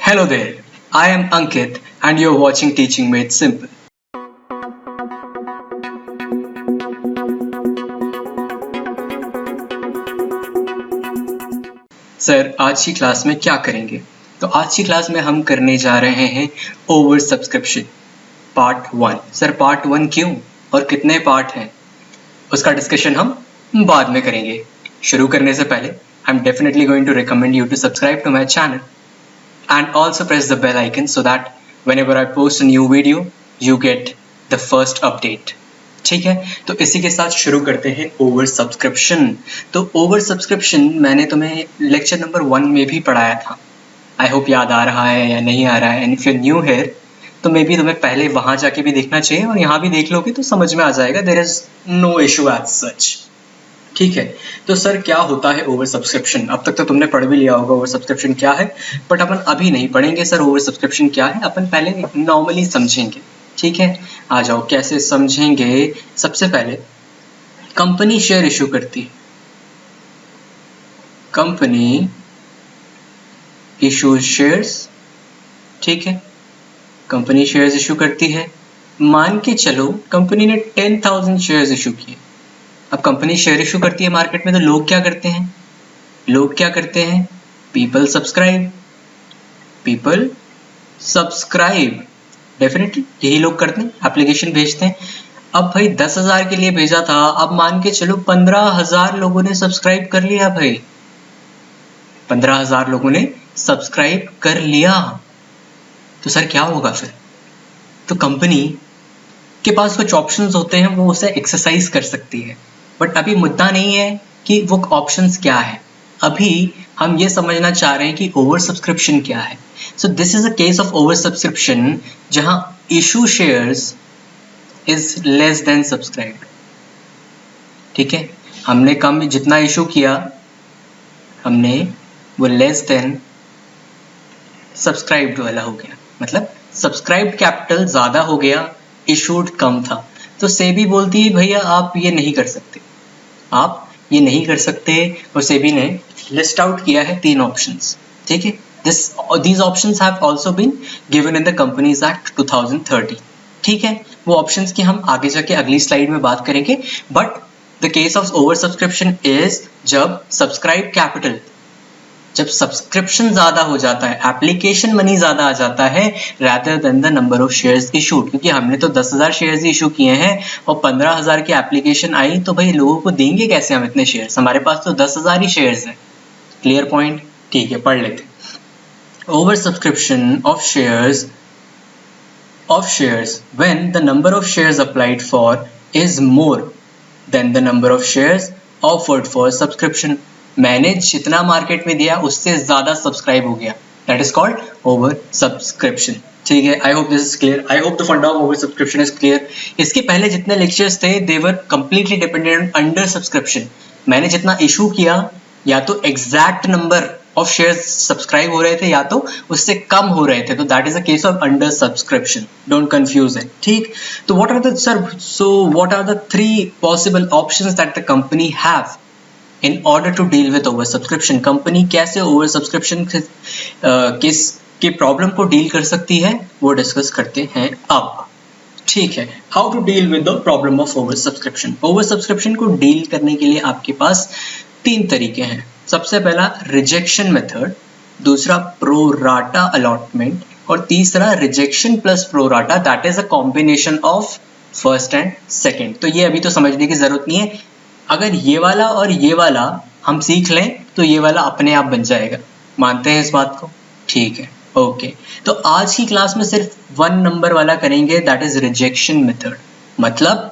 Hello there, I am Ankit and you're watching Teaching Made Simple. Sir आज की class में क्या करेंगे? तो आज की क्लास में हम करने जा रहे हैं over subscription part 1। Sir part 1 क्यों और कितने पार्ट हैं उसका डिस्कशन हम बाद में करेंगे। शुरू करने से पहले I am definitely going to recommend you to subscribe to my channel and also press the bell icon so that whenever I post a new video you get the first update। ठीक है, तो इसी के साथ शुरू करते हैं over subscription. तो ओवर सब्सक्रिप्शन मैंने तुम्हें लेक्चर नंबर 1 में भी पढ़ाया था। आई होप याद आ रहा है या नहीं आ रहा है। And if you new here तो मे बी तुम्हें पहले वहां जाके भी देखना चाहिए और यहाँ भी देख लोगे तो समझ में आ जाएगा। There is no issue as such. ठीक है, तो सर क्या होता है ओवर सब्सक्रिप्शन? अब तक तो तुमने पढ़ भी लिया होगा ओवर सब्सक्रिप्शन क्या है, बट अपन अभी नहीं पढ़ेंगे सर ओवर सब्सक्रिप्शन क्या है। अपन पहले नॉर्मली समझेंगे। ठीक है, आ जाओ कैसे समझेंगे। सबसे पहले कंपनी शेयर इशू करती है। Company issue shares. ठीक है, कंपनी शेयर्स इशू करती है। मान के चलो कंपनी ने 10,000 शेयर्स इशू किए। अब कंपनी शेयर इशू करती है मार्केट में, तो लोग क्या करते हैं? लोग क्या करते हैं? People subscribe. People subscribe definitely यही लोग करते हैं, एप्लीकेशन भेजते हैं। अब भाई 10,000 के लिए भेजा था, अब मान के चलो 15,000 लोगों ने सब्सक्राइब कर लिया। भाई 15,000 लोगों ने सब्सक्राइब कर लिया, तो सर क्या होगा फिर? तो कंपनी के पास कुछ ऑप्शंस होते हैं, वो उसे एक्सरसाइज कर सकती है। बट अभी मुद्दा नहीं है कि वो ऑप्शंस क्या है, अभी हम ये समझना चाह रहे हैं कि ओवर सब्सक्रिप्शन क्या है। So this is a case of over subscription जहां issue shares is less then subscribed. ठीक है, हमने कम जितना इशू किया हमने वो लेस देन सब्सक्राइब्ड वाला हो गया। मतलब सब्सक्राइब्ड कैपिटल ज्यादा हो गया, इशूड कम था। तो सेबी बोलती है भैया आप ये नहीं कर सकते, आप ये नहीं कर सकते। और सेबी ने लिस्ट आउट किया है 3 ऑप्शंस। ठीक है, these options have also been given in the Companies Act 2013। ठीक है, वो ऑप्शंस की हम आगे जाके अगली स्लाइड में बात करेंगे। But the case of over subscription is जब सब्सक्राइब कैपिटल, जब सब्सक्रिप्शन ज्यादा हो जाता है, एप्लीकेशन मनी ज्यादा आ जाता है rather than the number of shares issued। क्योंकि हमने तो 10,000 शेयर्स इशू किए हैं और 15,000 की एप्लीकेशन आई, तो भाई लोगों को देंगे कैसे हम इतने शेयर्स? हमारे पास तो 10,000 ही शेयर्स है। Clear point? ठीक है, पढ़ लेते। Over subscription of shares when the number of shares applied for is more than the number of shares offered for subscription। मैंने जितना मार्केट में दिया उससे ज्यादा सब्सक्राइब हो गया, that is called over subscription. ठीक है, I hope this is clear. I hope the funda of over subscription is clear. इसके पहले जितने लेक्चर्स थे they were completely dependent under subscription. मैंने जितना इशू किया या तो exact number of shares subscribe हो रहे थे या तो उससे कम हो रहे थे, तो that is a case of under subscription. Don't confuse it. ठीक, तो what are the 3 possible options that the company have in order to deal with over subscription। Company कैसे ओवर सब्सक्रिप्शन के प्रॉब्लम को डील कर सकती है वो discuss करते हैं अब। ठीक है, how to deal with the problem of over subscription. Over subscription को डील करने के लिए आपके पास 3 तरीके हैं। सबसे पहला रिजेक्शन मेथड, दूसरा प्रो राटा अलॉटमेंट और तीसरा rejection plus pro rata, that is a combination of first and second. तो ये अभी तो समझने की जरूरत नहीं है, अगर ये वाला और ये वाला हम सीख लें तो ये वाला अपने आप बन जाएगा। मानते हैं इस बात को? ठीक है, ओके। तो आज की क्लास में सिर्फ 1 नंबर वाला करेंगे, दैट इज रिजेक्शन मेथड। मतलब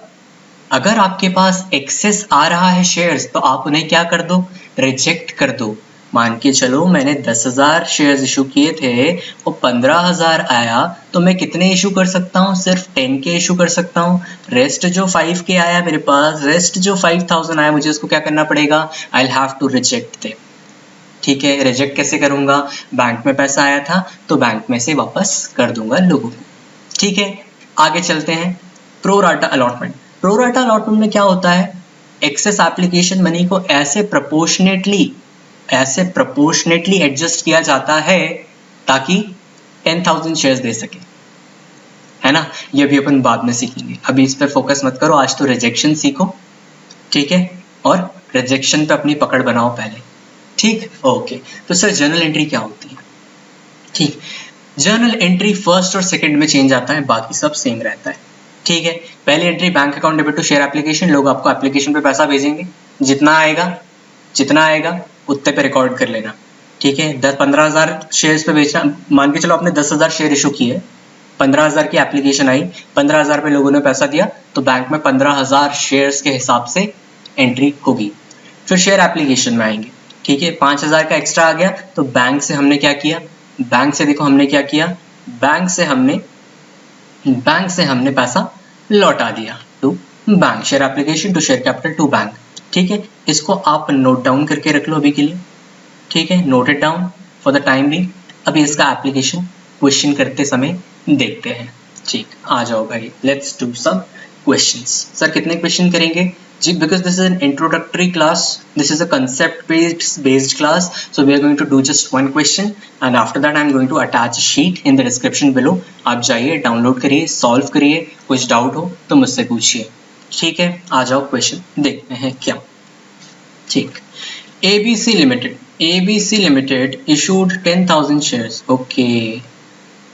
अगर आपके पास एक्सेस आ रहा है शेयर्स तो आप उन्हें क्या कर दो? रिजेक्ट कर दो। मान के चलो मैंने 10,000 शेयर्स इशू किए थे और 15,000 आया, तो मैं कितने इशू कर सकता हूँ? सिर्फ 10 के इशू कर सकता हूँ। रेस्ट जो 5 के आया मेरे पास, रेस्ट जो 5,000 आया, मुझे इसको क्या करना पड़ेगा? I have to reject them. ठीक है, रिजेक्ट कैसे करूंगा? बैंक में पैसा आया था तो बैंक में से वापस कर दूंगा लोगों को। ठीक है, आगे चलते हैं। Pro rata allotment. Pro rata allotment में क्या होता है? एक्सेस एप्लीकेशन मनी को ऐसे प्रोपोर्शनेटली एडजस्ट किया जाता है ताकि 10,000 शेयर्स दे सके, है ना। ये भी अपन बाद में सीखेंगे, अभी इस पर फोकस मत करो, आज तो रिजेक्शन सीखो, ठीक है, और रिजेक्शन पे अपनी पकड़ बनाओ पहले, ठीक। ओके, तो सर जर्नल एंट्री क्या होती है? ठीक, जर्नल एंट्री फर्स्ट और सेकंड में चेंज आता है, बाकी सब सेम रहता है, ठीक है। पहली entry bank account debit to share application, लोग आपको एप्लीकेशन पे पैसा भेजेंगे, जितना आएगा उतने पे रिकॉर्ड कर लेना, ठीक है। 15,000 शेयर्स पे बेचना, मान के चलो आपने 10,000 शेयर इशू किए, 15,000 की एप्लीकेशन आई, 15,000 पे लोगों ने पैसा दिया, तो बैंक में 15,000 शेयर्स के हिसाब से एंट्री होगी। फिर शेयर एप्लीकेशन में आएंगे, ठीक है, 5,000 का एक्स्ट्रा आ गया, तो बैंक से हमने क्या किया, बैंक से देखो हमने क्या किया, बैंक से हमने पैसा लौटा दिया to bank, share application to share capital to bank, ठीक है। इसको आप नोट डाउन करके रख लो अभी के लिए, ठीक है, note it down for the time being. अभी इसका एप्लीकेशन क्वेश्चन करते समय देखते हैं, ठीक। आ जाओ भाई, let's do some questions. Sir कितने क्वेश्चन करेंगे जी? Because this is an introductory class, this is a concept based class, so we are going to do just one question and after that I am going to attach sheet in the description below. आप जाइए, download करिए, solve करिए, कुछ doubt हो तो मुझसे पूछिए, ठीक है। आ जाओ क्वेश्चन देखते हैं क्या, ठीक। ABC Limited issued 10,000 shares, okay,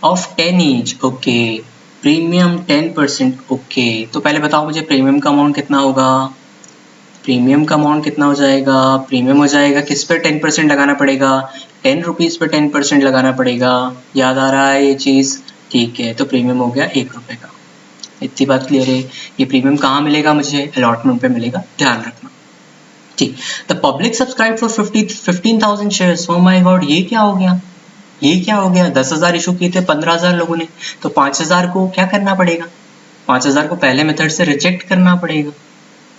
of 10 each, okay, premium 10%, okay. तो पहले बताओ मुझे प्रीमियम का अमाउंट कितना होगा, प्रीमियम का अमाउंट कितना हो जाएगा, प्रीमियम हो जाएगा किस पे 10% लगाना पड़ेगा, 10 रुपीज़ पे 10% लगाना पड़ेगा, याद आ रहा है ये चीज़, ठीक है। तो प्रीमियम हो गया 1 रुपये का, इतनी बात क्लियर है। ये प्रीमियम कहाँ मिलेगा मुझे, अलॉटमेंट पे मिलेगा, ध्यान रखना, ठीक। The public subscribe for 15,000 shares, oh my God, ये क्या हो गया, 10,000 इशू किए थे 15,000 लोगों ने, तो 5,000 को क्या करना पड़ेगा, 5,000 को पहले मेथड से रिजेक्ट करना पड़ेगा,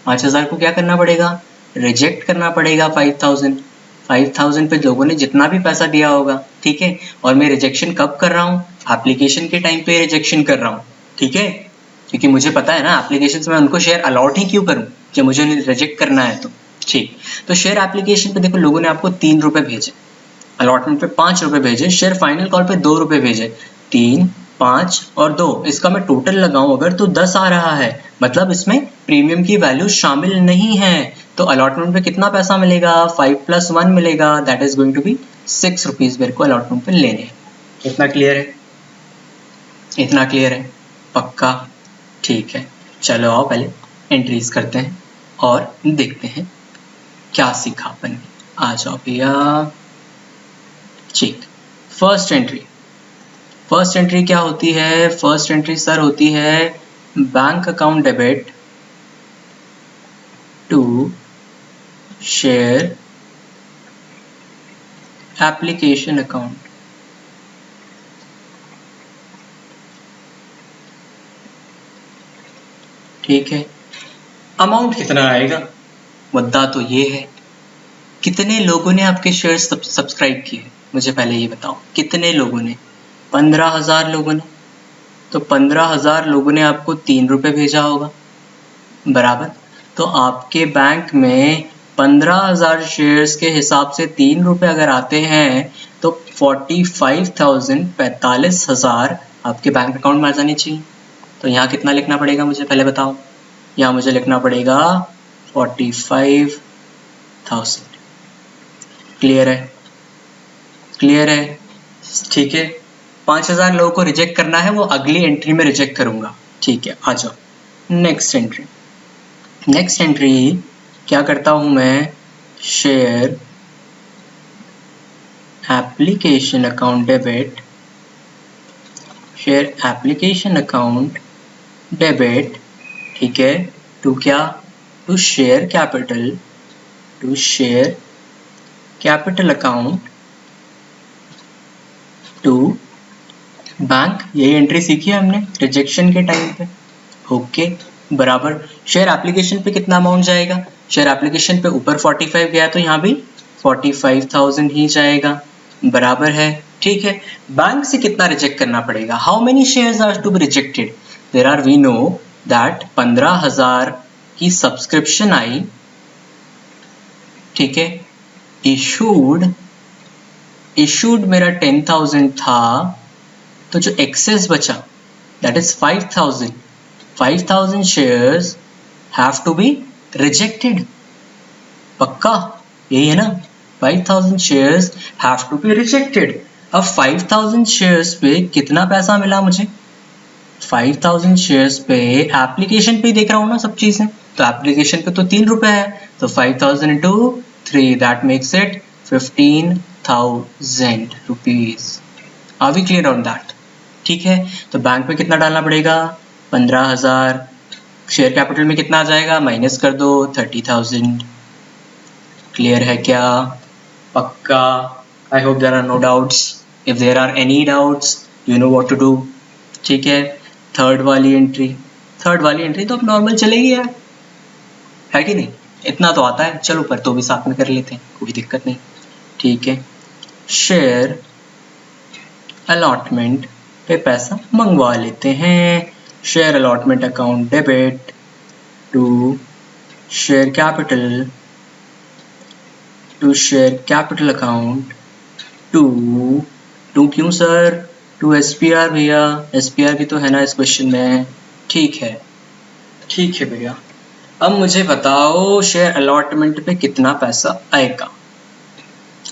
5,000 को क्या करना पड़ेगा, रिजेक्ट करना पड़ेगा 5,000 पे लोगों ने जितना भी पैसा दिया होगा, ठीक है। और मैं रिजेक्शन कब कर रहा हूँ, एप्लीकेशन के टाइम पे रिजेक्शन कर रहा हूँ, ठीक है, क्योंकि मुझे पता है ना एप्लीकेशन में उनको शेयर अलॉट ही क्यों करूँ जब मुझे उन्हें रिजेक्ट करना है, तो ठीक। तो शेयर एप्लीकेशन पे देखो लोगों ने आपको 3 रुपये भेजे, अलॉटमेंट पे 5 रुपये भेजे, शेयर फाइनल कॉल पे 2 रुपये भेजे, 3, 5 और 2, इसका मैं टोटल लगाऊं अगर तो 10 आ रहा है, मतलब इसमें प्रीमियम की वैल्यू शामिल नहीं है, तो अलॉटमेंट पे कितना पैसा मिलेगा, 5 + 1 मिलेगा, that is going to be 6 rupees मेरे को अलॉटमेंट पे लेने हैं। इतना क्लियर है, इतना क्लियर है, पक्का, ठीक है। चलो आओ पहले एंट्रीज करते हैं और देखते हैं क्या सीखा अपन ने। आ जाओ भैया, ठीक। फर्स्ट एंट्री क्या होती है, फर्स्ट एंट्री सर होती है bank account debit to share application account, ठीक है। अमाउंट कितना आएगा, मुद्दा तो ये है कितने लोगों ने आपके शेयर सब्सक्राइब किए, मुझे पहले ये बताओ कितने लोगों ने, 15,000 लोगों ने, तो 15,000 लोगों ने आपको 3 रुपये भेजा होगा, बराबर। तो आपके बैंक में 15,000 शेयर्स के हिसाब से 3 रुपये अगर आते हैं तो 45,000 आपके बैंक अकाउंट में आ जानी चाहिए। तो यहाँ कितना लिखना पड़ेगा मुझे पहले बताओ, यहाँ मुझे लिखना पड़ेगा 45,000, क्लियर है, क्लियर है, ठीक है। 5,000 लोगों को रिजेक्ट करना है, वो अगली एंट्री में रिजेक्ट करूंगा, ठीक है। आ जाओ नेक्स्ट एंट्री क्या करता हूं मैं, share application account debit, share application account debit, ठीक है, टू क्या, to share capital account to bank. यही एंट्री सीखी है हमने रिजेक्शन के टाइम पे, ओके, बराबर। शेयर एप्लीकेशन पे कितना अमाउंट जाएगा, शेयर एप्लीकेशन पे ऊपर 45 गया तो यहाँ भी 45,000 ही जाएगा, बराबर है, ठीक है। बैंक से कितना रिजेक्ट करना पड़ेगा, how many shares are to be rejected, there are, we know that 15,000 की सब्सक्रिप्शन आई, ठीक है। इशूड मेरा 10,000 था, तो जो एक्सेस बचा that is 5000 shares have to be rejected. पक्का यही है ना, 5000 shares have to be rejected. अब 5000 शेयर्स पे कितना पैसा मिला मुझे, 5000 शेयर्स पे एप्लीकेशन पे देख रहा हूँ ना सब चीजें, तो एप्लीकेशन पे तो 3 रुपए है, तो 5000 into 3 that makes it 15,000 rupees. Are we clear on that? ठीक है, तो बैंक में कितना डालना पड़ेगा, 15,000। शेयर कैपिटल में कितना आ जाएगा, माइनस कर दो 30,000। क्लियर है क्या? पक्का? I hope there are no doubts. If there are any doubts you know what to do. ठीक है, थर्ड वाली एंट्री तो अब नॉर्मल चलेगी यार, है कि नहीं? इतना तो आता है, चलो पर तो भी साथ में कर लेते हैं, कोई दिक्कत नहीं। ठीक है, शेयर अलॉटमेंट पे पैसा मंगवा लेते हैं। Share allotment account debit to share capital account to क्यों सर, टू SPR भैया, SPR भी तो है ना इस क्वेश्चन में। ठीक है भैया, अब मुझे बताओ शेयर अलॉटमेंट पे कितना पैसा आएगा।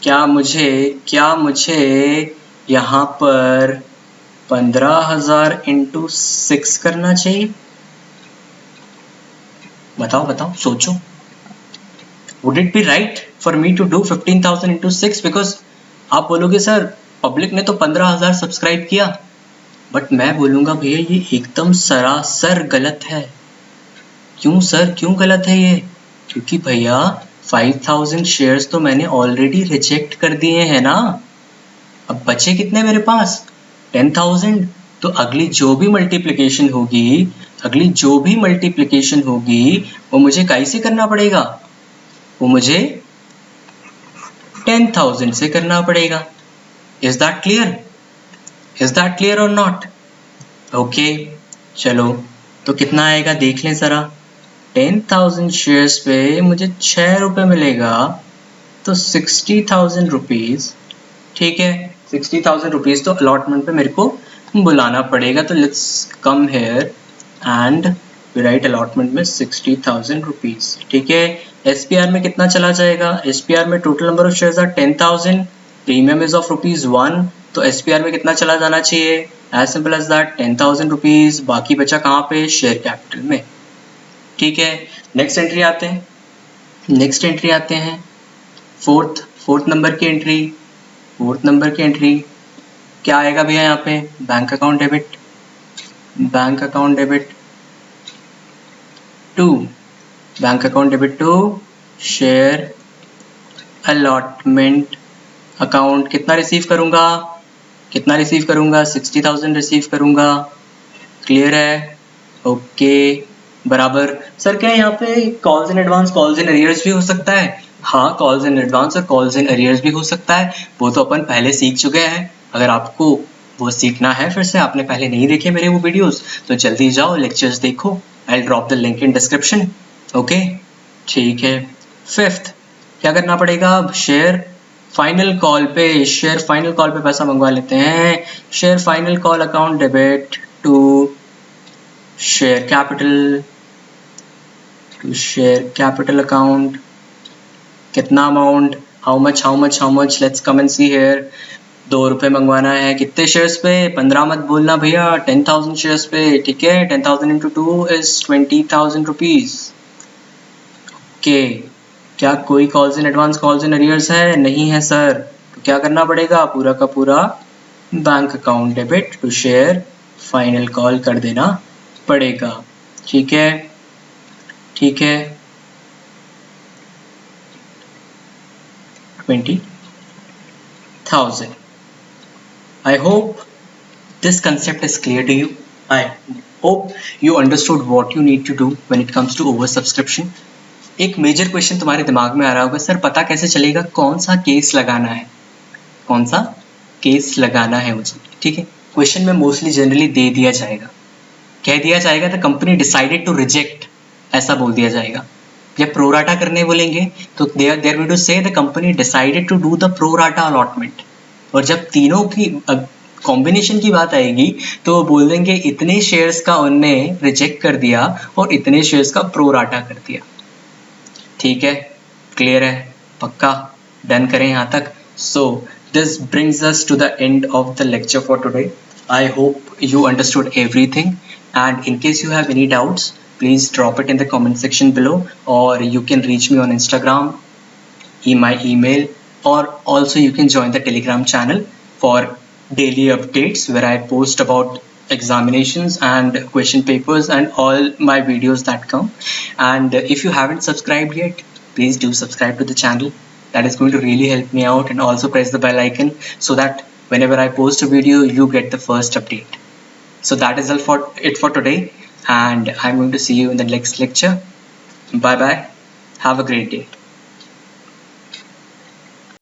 क्या मुझे यहाँ पर 15,000 इंटू 6 करना चाहिए? बताओ सोचो। Would it be right for me to do 15,000 into 6? Because आप बोलोगे सर पब्लिक ने तो 15,000 सब्सक्राइब किया, बट मैं बोलूँगा भैया ये एकदम सरासर गलत है। क्यों सर, क्यों गलत है ये? क्योंकि भैया 5,000 शेयर्स तो मैंने ऑलरेडी रिजेक्ट कर दिए हैं ना, अब बचे कितने मेरे पास, 10,000। तो अगली जो भी मल्टीप्लिकेशन होगी वो मुझे कैसे करना पड़ेगा, वो मुझे 10,000 से करना पड़ेगा। इज दैट क्लियर और नॉट? ओके, चलो तो कितना आएगा देख लें जरा। 10,000 शेयर्स पे मुझे 6 रुपए मिलेगा, तो 60,000 रुपीज। ठीक है, 60,000 रुपीज तो अलॉटमेंट पे मेरे को बुलाना पड़ेगा। तो let's come here and right allotment में 60,000 रुपीज। ठीक है, SPR में कितना चला जाएगा, SPR में total number of shares are 10,000, premium is of ₹1, तो SPR में कितना चला जाना चाहिए, as simple as that 10,000 rupees. बाकी बचा कहाँ पे, शेयर कैपिटल में। ठीक है, नेक्स्ट एंट्री आते हैं फोर्थ नंबर की एंट्री। क्या आएगा भैया यहाँ पे, bank account debit to share allotment account. कितना रिसीव करूंगा, 60,000 रिसीव करूंगा। क्लियर है? ओके, बराबर। सर क्या यहाँ पे calls in advance, calls in arrears भी हो सकता है? हाँ, कॉल्स इन एडवांस और कॉल्स इन अरियर्स भी हो सकता है, वो तो अपन पहले सीख चुके हैं। अगर आपको वो सीखना है फिर से, आपने पहले नहीं देखे मेरे वो वीडियोस, तो जल्दी जाओ लेक्चर्स देखो। I drop the link in description. Okay, ठीक है। फिफ्थ क्या करना पड़ेगा, अब शेयर फाइनल कॉल पे पैसा मंगवा लेते हैं। Share final call account debit to share capital account. कितना amount, how much, let's come and see here. 2 रुपए मंगवाना है, कितने शेयर्स पे, 15 मत बोलना भैया, 10,000 शेयर्स पे। ठीक है, 10,000 इंटू 2 इज 20,000 रुपीज। ओके, क्या कोई calls in advance, calls in arrears है? नहीं है सर, तो क्या करना पड़ेगा, पूरा का पूरा bank account debit to share final call कर देना पड़ेगा। ठीक है 20,000। I hope this concept is clear to you. I hope you understood what you need to do when it comes to oversubscription. एक मेजर क्वेश्चन तुम्हारे दिमाग में आ रहा होगा, सर पता कैसे चलेगा कौन सा केस लगाना है मुझे। ठीक है, क्वेश्चन में मोस्टली जनरली दे दिया जाएगा, कह दिया जाएगा the company decided to reject, ऐसा बोल दिया जाएगा। जब प्रोराटा करने बोलेंगे तो there going to say the company decided to do the pro rata allotment. और जब तीनों की कॉम्बिनेशन की बात आएगी तो वो बोल देंगे इतने शेयर्स का उनने रिजेक्ट कर दिया और इतने शेयर्स का प्रो राटा कर दिया। ठीक है, क्लियर है, पक्का डन करें यहाँ तक। So this brings us to the end of the lecture for today. I hope you understood everything, and in case you have any doubts, please drop it in the comment section below, or you can reach me on Instagram, my email, or also you can join the Telegram channel for daily updates where I post about examinations and question papers and all my videos that come. And if you haven't subscribed yet, please do subscribe to the channel. That is going to really help me out, and also press the bell icon so that whenever I post a video you get the first update. So that is all for it for today, and I'm going to see you in the next lecture. Bye bye, have a great day.